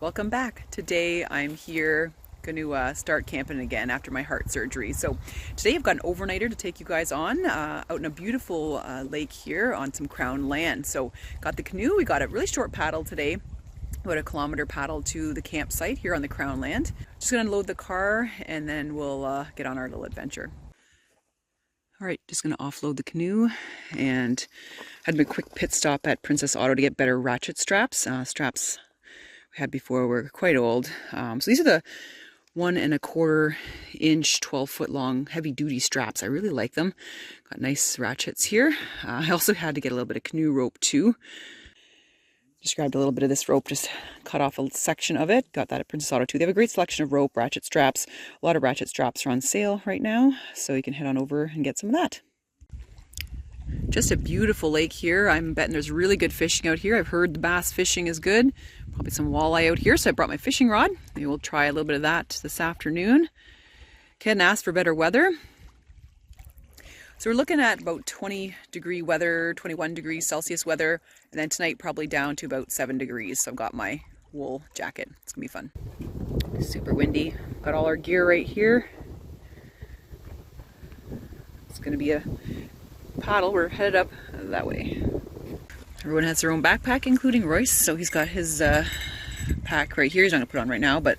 Welcome back. Today I'm here going to start camping again after my heart surgery. So today I've got an overnighter to take you guys on out in a beautiful lake here on some crown land. So got the canoe, we got a really short paddle today, about a kilometer paddle to the campsite here on the crown land. Just going to unload the car and then we'll get on our little adventure. All right, just going to offload the canoe and had a quick pit stop at Princess Auto to get better ratchet straps. Straps we had before were quite old. So these are the 1¼ inch, 12-foot long, heavy duty straps. I really like them. Got nice ratchets here. I also had to get a little bit of canoe rope too. Just grabbed a little bit of this rope, just cut off a section of it. Got that at Princess Auto too. They have a great selection of rope, ratchet straps. A lot of ratchet straps are on sale right now, so you can head on over and get some of that. Just a beautiful lake here. I'm betting there's really good fishing out here. I've heard the bass fishing is good. Probably some walleye out here, so I brought my fishing rod. Maybe we'll try a little bit of that this afternoon. Ken asked for better weather. So we're looking at about 20-degree weather, 21 degrees Celsius weather, and then tonight probably down to about 7 degrees. So I've got my wool jacket. It's gonna be fun. Super windy. Got all our gear right here. It's gonna be a paddle. We're headed up that way. Everyone has their own backpack, including Royce. So he's got his pack right here. He's not gonna put it on right now, but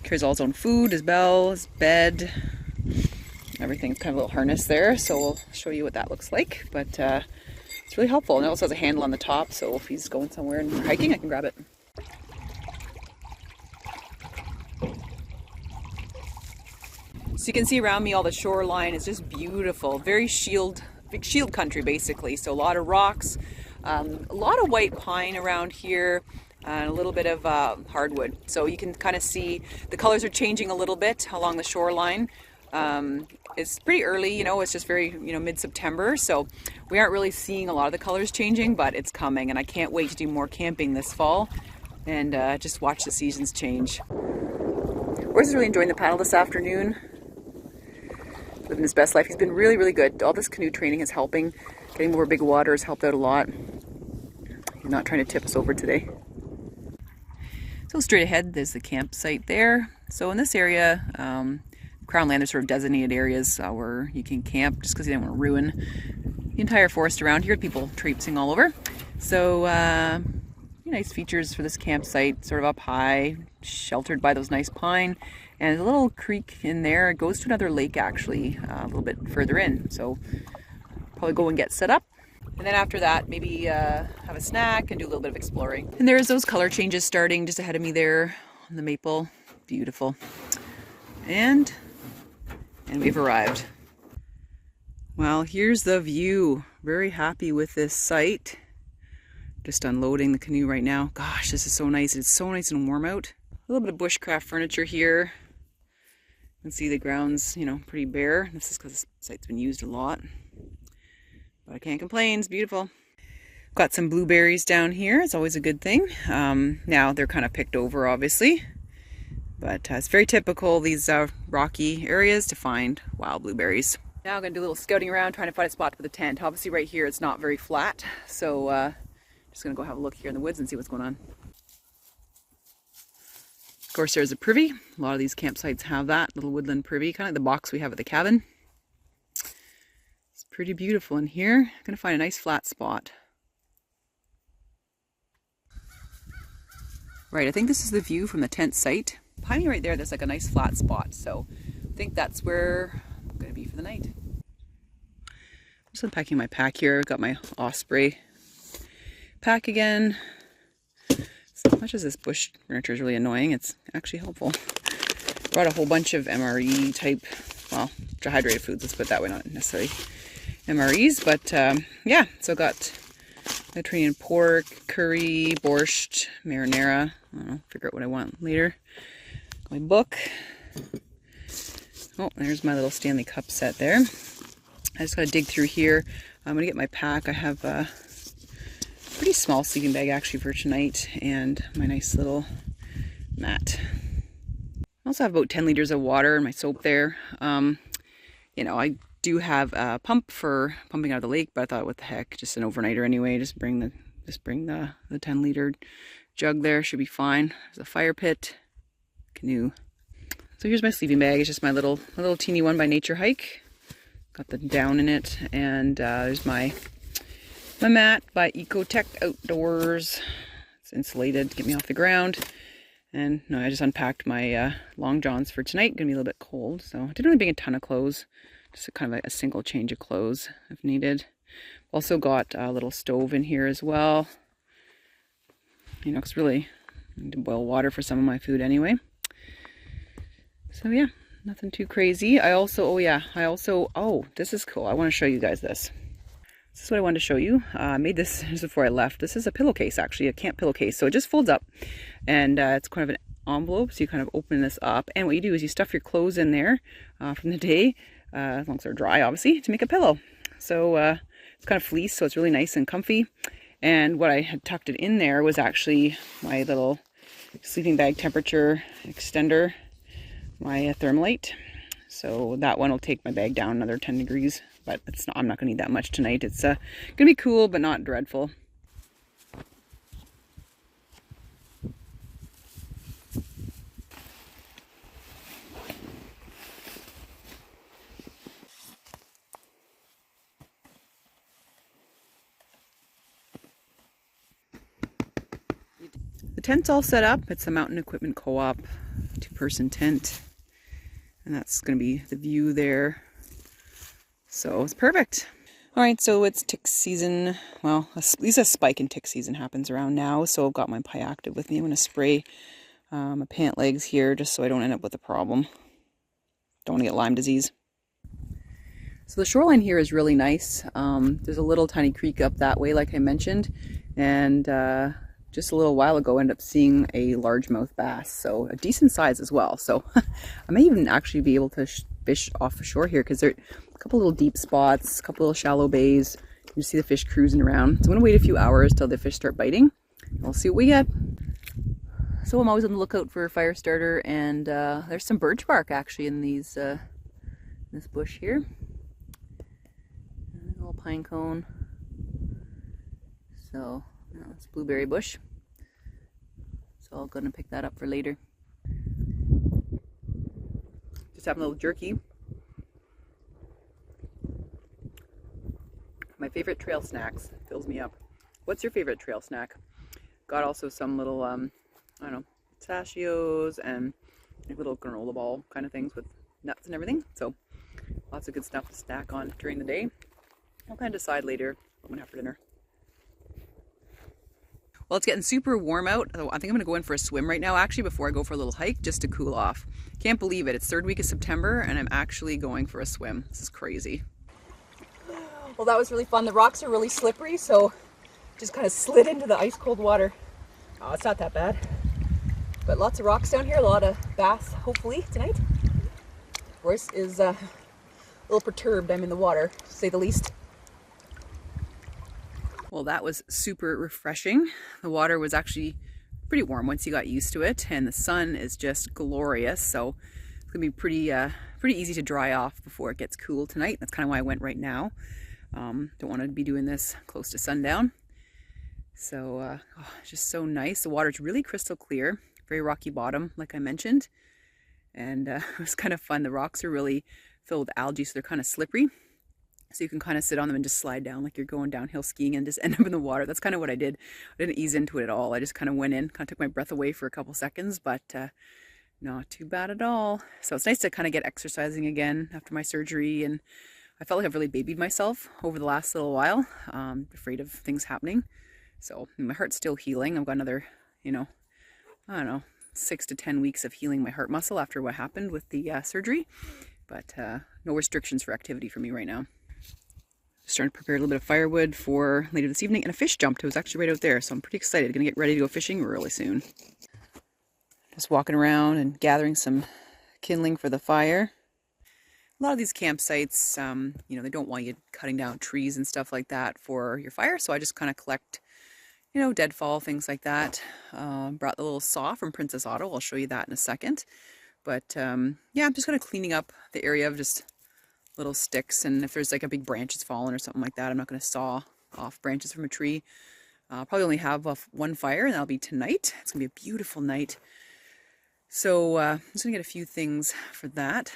carries all his own food, his bell, his bed, everything's kind of a little harness there. So we'll show you what that looks like. But it's really helpful. And it also has a handle on the top, so if he's going somewhere and we're hiking, I can grab it. So you can see around me all the shoreline is just beautiful. Very big shield country basically. So a lot of rocks, a lot of white pine around here, and a little bit of hardwood. So you can kind of see the colors are changing a little bit along the shoreline. It's pretty early, you know, it's just very, mid-September. So we aren't really seeing a lot of the colors changing, but it's coming. And I can't wait to do more camping this fall and just watch the seasons change. Royce is really enjoying the paddle this afternoon. Living his best life. He's been really, really good. All this canoe training is helping. Getting over big water has helped out a lot. He's not trying to tip us over today. So straight ahead, there's the campsite there. So in this area, Crown Land, there's sort of designated areas where you can camp just because you don't want to ruin the entire forest around here. People traipsing all over. So nice features for this campsite, sort of up high, sheltered by those nice pine. And there's a little creek in there. It goes to another lake actually, a little bit further in. So probably go and get set up. And then after that, maybe have a snack and do a little bit of exploring. And there's those color changes starting just ahead of me there on the maple. Beautiful. And we've arrived. Well, here's the view. Very happy with this site. Just unloading the canoe right now. Gosh, this is so nice. It's so nice and warm out. A little bit of bushcraft furniture here. You can see the ground's, pretty bare. This is because the site's been used a lot. But I can't complain, it's beautiful. Got some blueberries down here, it's always a good thing. Now they're kind of picked over, obviously. But it's very typical, these rocky areas, to find wild blueberries. Now I'm going to do a little scouting around, trying to find a spot for the tent. Obviously right here it's not very flat, so just going to go have a look here in the woods and see what's going on. Of course, there's a privy. A lot of these campsites have that little woodland privy, kind of like the box we have at the cabin. It's pretty beautiful in here. I'm going to find a nice flat spot. Right, I think this is the view from the tent site. Behind me right there, there's like a nice flat spot. So I think that's where I'm going to be for the night. I'm just unpacking my pack here. I've got my Osprey pack again. As much as this bush furniture is really annoying, it's actually helpful. Brought a whole bunch of MRE type, well, dehydrated foods, let's put it that way, not necessarily MREs, but yeah, so got Mediterranean pork, curry, borscht, marinara. I don't know, figure out what I want later. Got my book. Oh, there's my little Stanley Cup set there. I just gotta dig through here. I'm gonna get my pack. I have a pretty small sleeping bag actually for tonight, and my nice little mat. I also have about 10 liters of water and my soap there. I do have a pump for pumping out of the lake, but I thought, what the heck, just an overnighter anyway. Just bring the 10-liter jug there should be fine. There's a fire pit, canoe. So here's my sleeping bag. It's just my little teeny one by Nature Hike. Got the down in it, and there's my mat by Ecotech Outdoors. It's insulated to get me off the ground. And no, I just unpacked my long johns for tonight. Gonna be a little bit cold, so I didn't really bring a ton of clothes. Just kind of a single change of clothes if needed. Also got a little stove in here as well. You know, it's really, I need to boil water for some of my food anyway. So yeah, nothing too crazy. Oh, this is cool. I want to show you guys this. This is what I wanted to show you. I made this just before I left. This is a pillowcase, actually, a camp pillowcase. So it just folds up, and it's kind of an envelope. So you kind of open this up, and what you do is you stuff your clothes in there from the day, as long as they're dry, obviously, to make a pillow. So it's kind of fleece, so it's really nice and comfy. And what I had tucked it in there was actually my little sleeping bag temperature extender, my thermalite. So that one will take my bag down another 10 degrees, but I'm not gonna need that much tonight. It's gonna be cool, but not dreadful. The tent's all set up. It's a Mountain Equipment Co-op 2-person tent. And that's going to be the view there. So it's perfect. All right, so it's tick season. Well, at least a spike in tick season happens around now. So I've got my Piactive with me. I'm going to spray my pant legs here just so I don't end up with a problem. Don't want to get Lyme disease. So the shoreline here is really nice. There's a little tiny creek up that way, like I mentioned. And just a little while ago, I ended up seeing a largemouth bass, so a decent size as well. So I may even actually be able to fish off the shore here, because there are a couple little deep spots, a couple little shallow bays. You see the fish cruising around. So I'm gonna wait a few hours till the fish start biting. We'll see what we get. So I'm always on the lookout for a fire starter, and there's some birch bark actually in these this bush here. A little pine cone. So. It's blueberry bush, so I'm gonna pick that up for later. Just having a little jerky. My favorite trail snacks, fills me up. What's your favorite trail snack? Got also some little I don't know, pistachios and like little granola ball kind of things with nuts and everything. So lots of good stuff to snack on during the day. I'll kind of decide later what I'm gonna have for dinner. Well, it's getting super warm out. I think I'm gonna go in for a swim right now, actually, before I go for a little hike, just to cool off. Can't believe it. It's third week of September, and I'm actually going for a swim. This is crazy. Well, that was really fun. The rocks are really slippery, so just kind of slid into the ice cold water. Oh, it's not that bad. But lots of rocks down here, a lot of bass, hopefully, tonight. Royce is a little perturbed. I'm in the water, to say the least. Well, that was super refreshing. The water was actually pretty warm once you got used to it, and the sun is just glorious. So it's gonna be pretty easy to dry off before it gets cool tonight. That's kind of why I went right now. Don't want to be doing this close to sundown. So it's just so nice. The water's really crystal clear, very rocky bottom, like I mentioned, and it was kind of fun. The rocks are really filled with algae, so they're kind of slippery. So you can kind of sit on them and just slide down like you're going downhill skiing and just end up in the water. That's kind of what I did. I didn't ease into it at all. I just kind of went in, kind of took my breath away for a couple seconds, but not too bad at all. So it's nice to kind of get exercising again after my surgery. And I felt like I've really babied myself over the last little while. Afraid of things happening. So my heart's still healing. I've got another, I don't know, 6 to 10 weeks of healing my heart muscle after what happened with the surgery. But no restrictions for activity for me right now. Starting to prepare a little bit of firewood for later this evening, and a fish jumped. It was actually right out there, so I'm pretty excited. Gonna get ready to go fishing really soon. Just walking around and gathering some kindling for the fire. A lot of these campsites, they don't want you cutting down trees and stuff like that for your fire, so I just kind of collect, deadfall, things like that. Brought the little saw from Princess Auto. I'll show you that in a second. But yeah, I'm just kind of cleaning up the area of just little sticks, and if there's like a big branch that's fallen or something like that, I'm not going to saw off branches from a tree. I'll probably only have one fire, and that'll be tonight. It's gonna be a beautiful night. So I'm just gonna get a few things for that,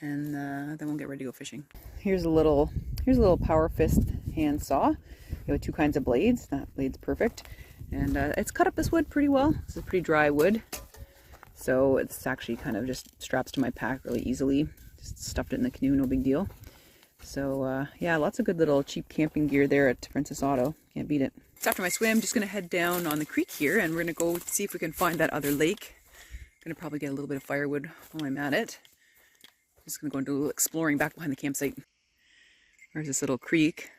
and then we'll get ready to go fishing. Here's a little Power Fist hand saw. You have two kinds of blades. That blade's perfect, and it's cut up this wood pretty well. This is pretty dry wood, so it's actually kind of just straps to my pack really easily. Just stuffed it in the canoe, no big deal. So yeah, lots of good little cheap camping gear there at Princess Auto. Can't beat it. So after my swim, just gonna head down on the creek here, and we're gonna go see if we can find that other lake. Gonna probably get a little bit of firewood while I'm at it. Just gonna go and do a little exploring back behind the campsite. There's this little creek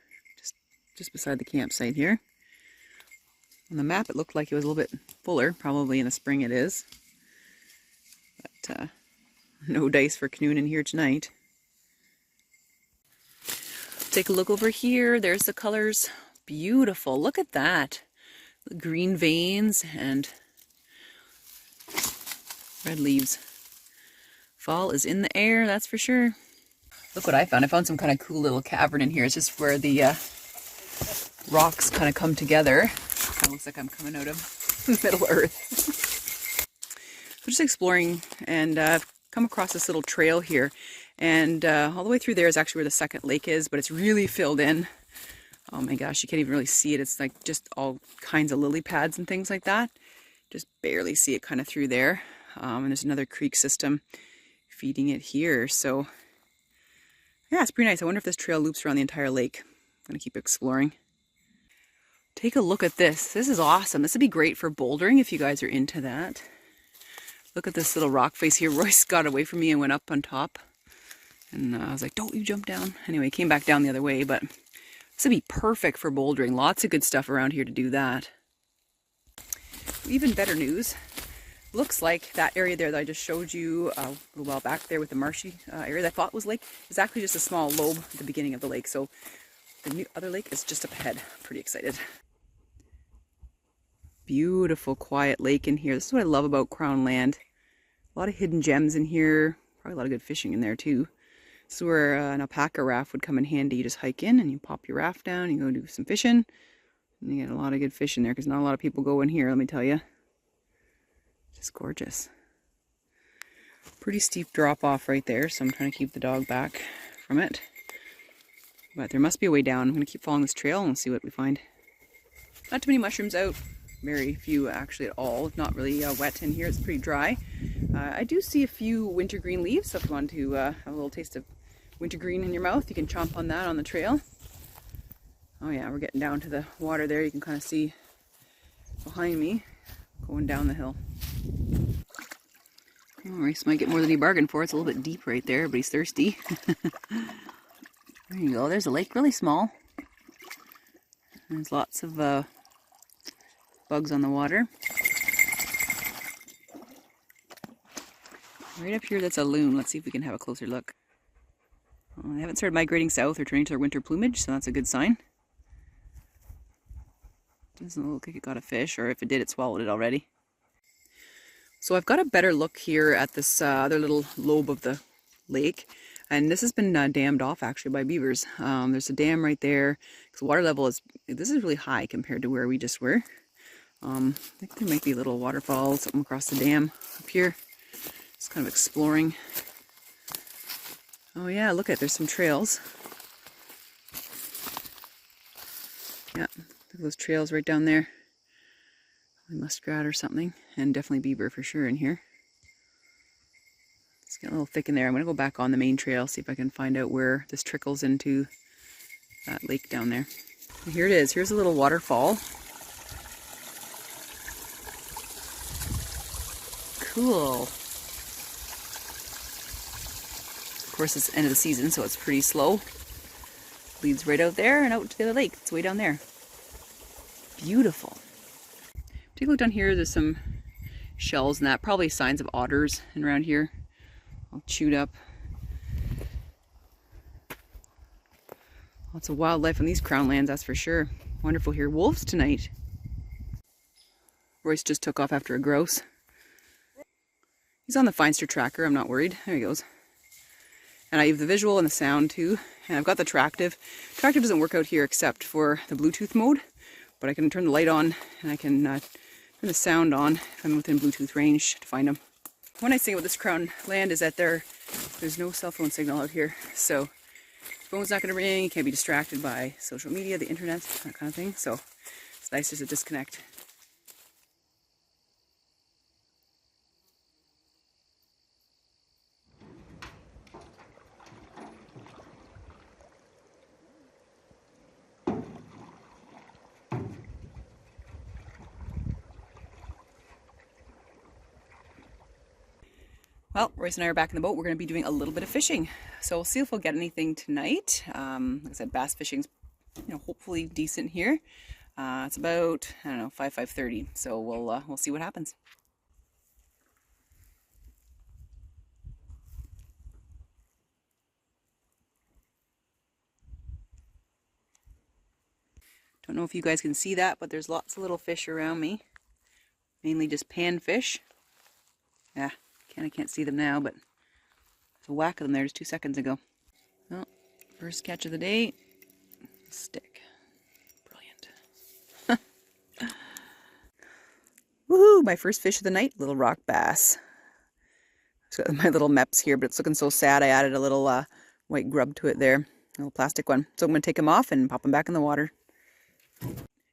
just beside the campsite here. On the map it looked like it was a little bit fuller, probably in the spring it is. But no dice for canoeing in here tonight. Take a look over here. There's the colors. Beautiful. Look at that. The green veins and red leaves. Fall is in the air, that's for sure. Look what I found. I found some kind of cool little cavern in here. It's just where the rocks kind of come together. Kind of looks like I'm coming out of Middle Earth. So just exploring, and come across this little trail here. And all the way through there is actually where the second lake is, but it's really filled in. Oh my gosh, you can't even really see it. It's like just all kinds of lily pads and things like that. Just barely see it kind of through there. And there's another creek system feeding it here. So yeah, it's pretty nice. I wonder if this trail loops around the entire lake. I'm gonna keep exploring. Take a look at this. This is awesome. This would be great for bouldering if you guys are into that. Look at this little rock face here. Royce got away from me and went up on top. And I was like, don't you jump down. Anyway, came back down the other way, but this would be perfect for bouldering. Lots of good stuff around here to do that. Even better news. Looks like that area there that I just showed you a little while back there with the marshy area that I thought was lake is actually just a small lobe at the beginning of the lake. So the new other lake is just up ahead. Pretty excited. Beautiful quiet lake in here. This is what I love about Crown Land. A lot of hidden gems in here. Probably a lot of good fishing in there too. This is where an alpaca raft would come in handy. You just hike in and you pop your raft down, you go do some fishing, and you get a lot of good fish in there because not a lot of people go in here, let me tell you. Just gorgeous. Pretty steep drop off right there, so I'm trying to keep the dog back from it. But there must be a way down. I'm going to keep following this trail and see what we find. Not too many mushrooms out. Very few actually at all. Not really wet in here. It's pretty dry. I do see a few wintergreen leaves, so if you want to have a little taste of wintergreen in your mouth, you can chomp on that on the trail. Oh yeah, we're getting down to the water there. You can kind of see behind me going down the hill. Oh, Reese might get more than he bargained for. It's a little bit deep right there, but he's thirsty. There you go. There's a lake, really small. There's lots of bugs on the water. Right up here, that's a loon. Let's see if we can have a closer look. Well, they haven't started migrating south or turning to their winter plumage, so that's a good sign. Doesn't look like it got a fish, or if it did, it swallowed it already. So I've got a better look here at this other little lobe of the lake. And this has been dammed off actually by beavers. There's a dam right there, because water level is, this is really high compared to where we just were. I think there might be a little waterfall, something across the dam up here. Just kind of exploring. Oh yeah, look at, there's some trails. Yeah, look at those trails right down there. Muskrat or something, and definitely beaver for sure in here. It's getting a little thick in there. I'm going to go back on the main trail, see if I can find out where this trickles into that lake down there. And here it is. Here's a little waterfall. Cool. Of course, it's the end of the season, so it's pretty slow. Leads right out there and out to the other lake. It's way down there. Beautiful. Take a look down here. There's some shells and that. Probably signs of otters around here. All chewed up. Lots of wildlife on these crown lands, that's for sure. Wonderful here. Wolves tonight. Royce just took off after a grouse. He's on the Feinster tracker. I'm not worried. There he goes. And I have the visual and the sound too. And I've got the Tractive. Tractive doesn't work out here except for the Bluetooth mode, but I can turn the light on and I can turn the sound on if I'm within Bluetooth range to find them. One nice thing about this crown land is that there's no cell phone signal out here, so phone's not going to ring, you can't be distracted by social media, the internet, that kind of thing, so it's nice just to disconnect. Well, Royce and I are back in the boat. We're going to be doing a little bit of fishing. So we'll see if we'll get anything tonight. Like I said, bass fishing's, hopefully decent here. It's about, I don't know, 5:30. So we'll see what happens. Don't know if you guys can see that, but there's lots of little fish around me. Mainly just panfish. Yeah, I can't see them now, but there's a whack of them there just 2 seconds ago. Well, first catch of the day, stick. Brilliant. Woohoo! My first fish of the night, little rock bass. I've got my little meps here, but it's looking so sad. I added a little white grub to it there, a little plastic one. So I'm going to take him off and pop him back in the water.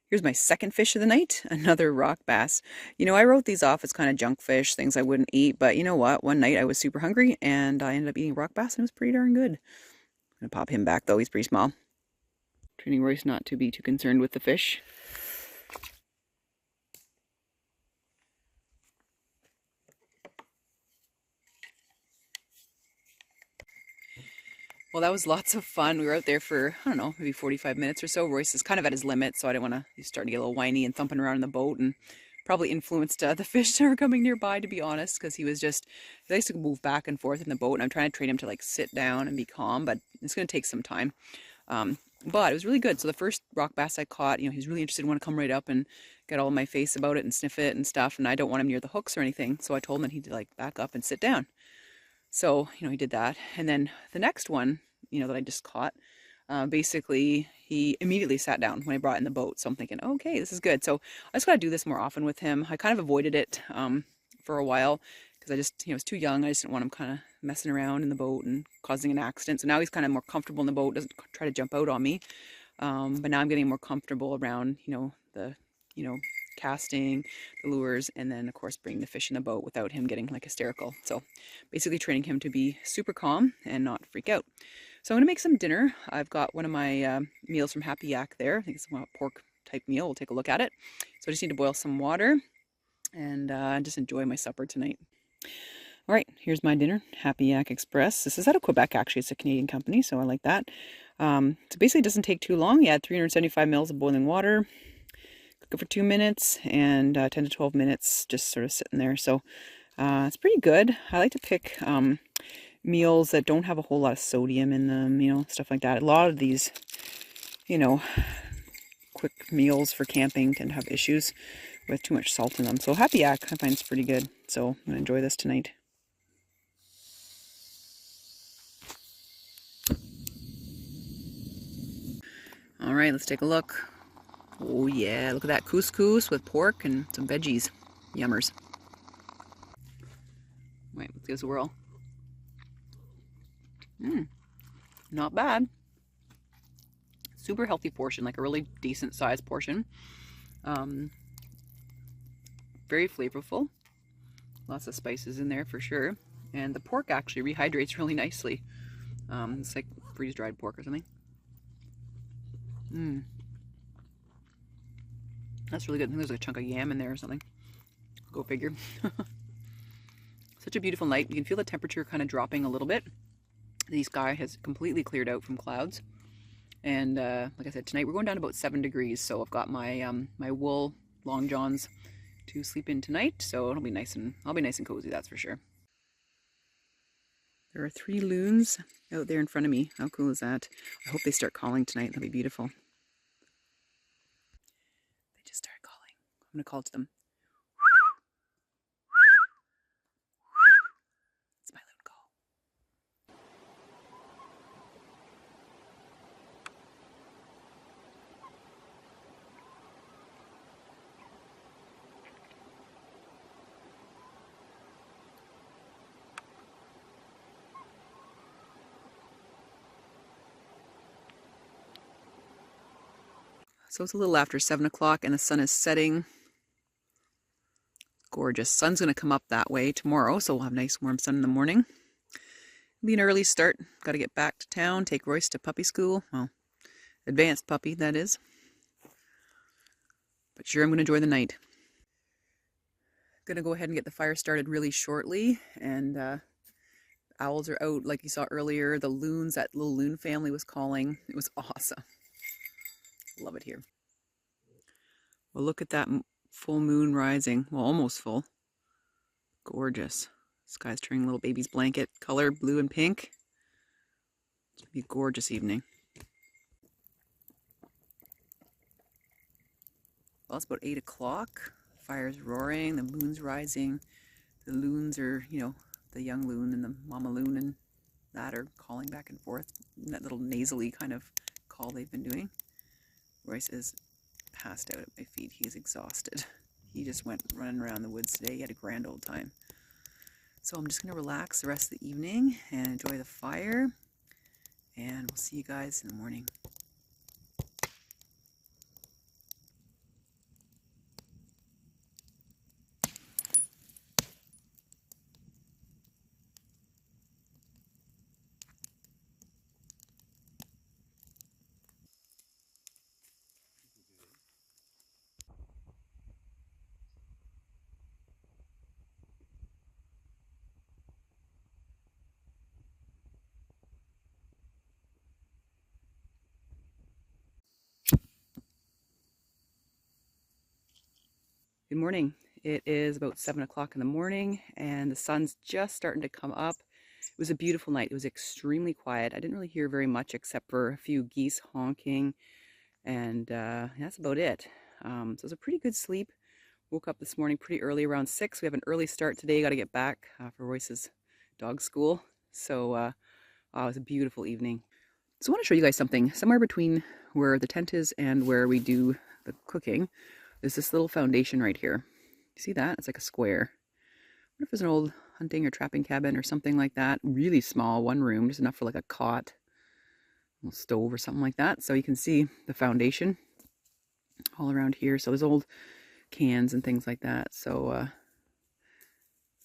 Here's my second fish of the night, another rock bass. I wrote these off as kind of junk fish, things I wouldn't eat, but you know what? One night I was super hungry and I ended up eating rock bass and it was pretty darn good. I'm going to pop him back though, he's pretty small. Training Royce not to be too concerned with the fish. Well, that was lots of fun. We were out there for, I don't know, maybe 45 minutes or so. Royce is kind of at his limit, so I didn't want to, he's starting to get a little whiny and thumping around in the boat, and probably influenced the fish that were coming nearby, to be honest, because he likes to move back and forth in the boat, and I'm trying to train him to like sit down and be calm, but it's going to take some time. But it was really good. So the first rock bass I caught, he's really interested, want to come right up and get all in my face about it and sniff it and stuff, and I don't want him near the hooks or anything, so I told him that he'd like back up and sit down. So, he did that. And then the next one, that I just caught, basically he immediately sat down when I brought in the boat. So I'm thinking, okay, this is good. So I just got to do this more often with him. I kind of avoided it for a while because I just, was too young. I just didn't want him kind of messing around in the boat and causing an accident. So now he's kind of more comfortable in the boat, doesn't try to jump out on me. But now I'm getting more comfortable around, the, casting, the lures, and then of course bringing the fish in the boat without him getting like hysterical. So basically training him to be super calm and not freak out. So I'm going to make some dinner. I've got one of my meals from Happy Yak there. I think it's a pork type meal. We'll take a look at it. So I just need to boil some water and just enjoy my supper tonight. All right, here's my dinner. Happy Yak Express. This is out of Quebec, actually. It's a Canadian company, so I like that. So basically it doesn't take too long. You add 375 mils of boiling water. Cook it for 2 minutes and 10 to 12 minutes just sort of sitting there. So it's pretty good. I like to pick meals that don't have a whole lot of sodium in them, stuff like that. A lot of these, quick meals for camping tend to have issues with too much salt in them. So Happy Yak I find is pretty good. So I'm going to enjoy this tonight. All right, let's take a look. Oh yeah, look at that couscous with pork and some veggies. Yummers. Wait, let's give this a whirl. Not bad. Super healthy portion, like a really decent sized portion. Very flavorful. Lots of spices in there for sure. And the pork actually rehydrates really nicely. It's like freeze-dried pork or something. That's really good. I think there's a chunk of yam in there or something. Go figure. Such a beautiful night. You can feel the temperature kind of dropping a little bit. The sky has completely cleared out from clouds. And like I said, tonight we're going down to about 7 degrees. So I've got my my wool long johns to sleep in tonight. So I'll be nice and cozy, that's for sure. There are 3 loons out there in front of me. How cool is that? I hope they start calling tonight. That'll be beautiful. They just started calling. I'm going to call to them. It's my loon call. So it's a little after 7 o'clock and the sun is setting. Gorgeous. Sun's going to come up that way tomorrow, so we'll have nice warm sun in the morning. It'll be an early start. Got to get back to town, take Royce to puppy school. Well, advanced puppy, that is. But sure, I'm going to enjoy the night. Going to go ahead and get the fire started really shortly. And owls are out, like you saw earlier. The loons, that little loon family was calling. It was awesome. Love it here. Well, look at that full moon rising. Well, almost full. Gorgeous. Sky's turning a little baby's blanket color, blue and pink. It's going to be a gorgeous evening. Well, it's about 8 o'clock. Fire's roaring, the moon's rising. The loons are, you know, the young loon and the mama loon and that are calling back and forth. That little nasally kind of call they've been doing. Royce is passed out at my feet. He's exhausted. He just went running around the woods today. He had a grand old time. So I'm just going to relax the rest of the evening and enjoy the fire. And we'll see you guys in the morning. Good morning. It is about 7 o'clock in the morning and the sun's just starting to come up. It was a beautiful night. It was extremely quiet. I didn't really hear very much except for a few geese honking, and that's about it. So it was a pretty good sleep. Woke up this morning pretty early, around 6. We have an early start today. Got to get back for Royce's dog school. So it was a beautiful evening. So I want to show you guys something. Somewhere between where the tent is and where we do the cooking, there's this little foundation right here. You see that? It's like a square. I wonder if there's an old hunting or trapping cabin or something like that. Really small, one room, just enough for like a cot, a little stove or something like that. So you can see the foundation all around here. So there's old cans and things like that. So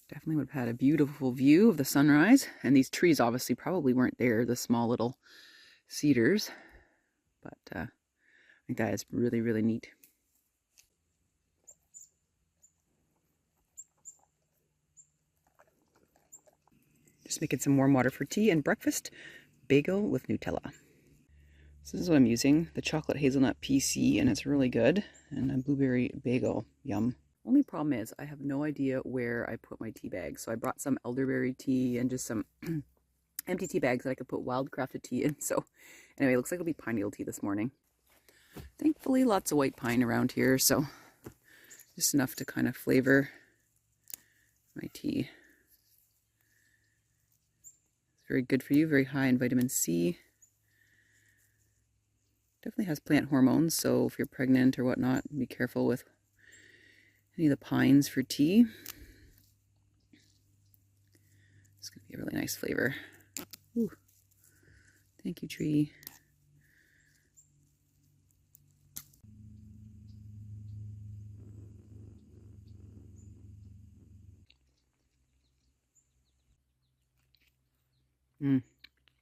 definitely would have had a beautiful view of the sunrise. And these trees obviously probably weren't there, the small little cedars. But I think that is really, really neat. Just making some warm water for tea and breakfast. Bagel with Nutella. So this is what I'm using. The chocolate hazelnut PC, and it's really good. And a blueberry bagel. Yum. Only problem is I have no idea where I put my tea bags. So I brought some elderberry tea and just some empty tea bags that I could put wild crafted tea in. So anyway, it looks like it'll be pine needle tea this morning. Thankfully, lots of white pine around here. So just enough to kind of flavor my tea. Very good for you, very high in vitamin C. Definitely has plant hormones, so if you're pregnant or whatnot, be careful with any of the pines for tea. It's going to be a really nice flavor. Ooh. Thank you, tree.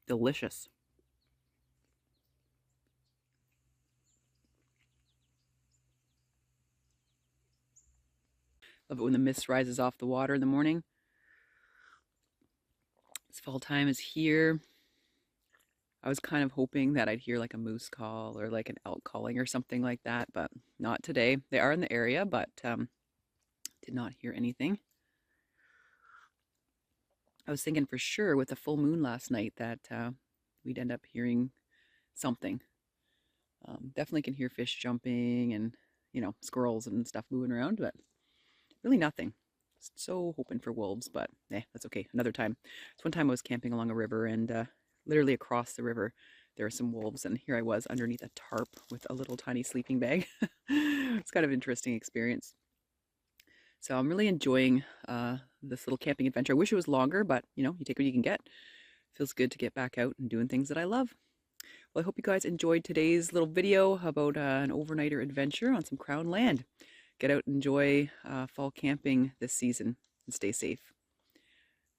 Delicious. Love it when the mist rises off the water in the morning. It's fall time is here. I was kind of hoping that I'd hear like a moose call or like an elk calling or something like that, but not today. They are in the area, but did not hear anything. I was thinking for sure with the full moon last night that we'd end up hearing something. Definitely can hear fish jumping and, you know, squirrels and stuff moving around, but really nothing. So hoping for wolves, but that's okay. Another time. So one time I was camping along a river and literally across the river there were some wolves, and here I was underneath a tarp with a little tiny sleeping bag. It's kind of an interesting experience. So I'm really enjoying this little camping adventure. I wish it was longer, but you know, you take what you can get. Feels good to get back out and doing things that I love. Well, I hope you guys enjoyed today's little video about an overnighter adventure on some Crown land. Get out and enjoy fall camping this season and stay safe.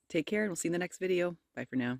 Take care, and we'll see you in the next video. Bye for now.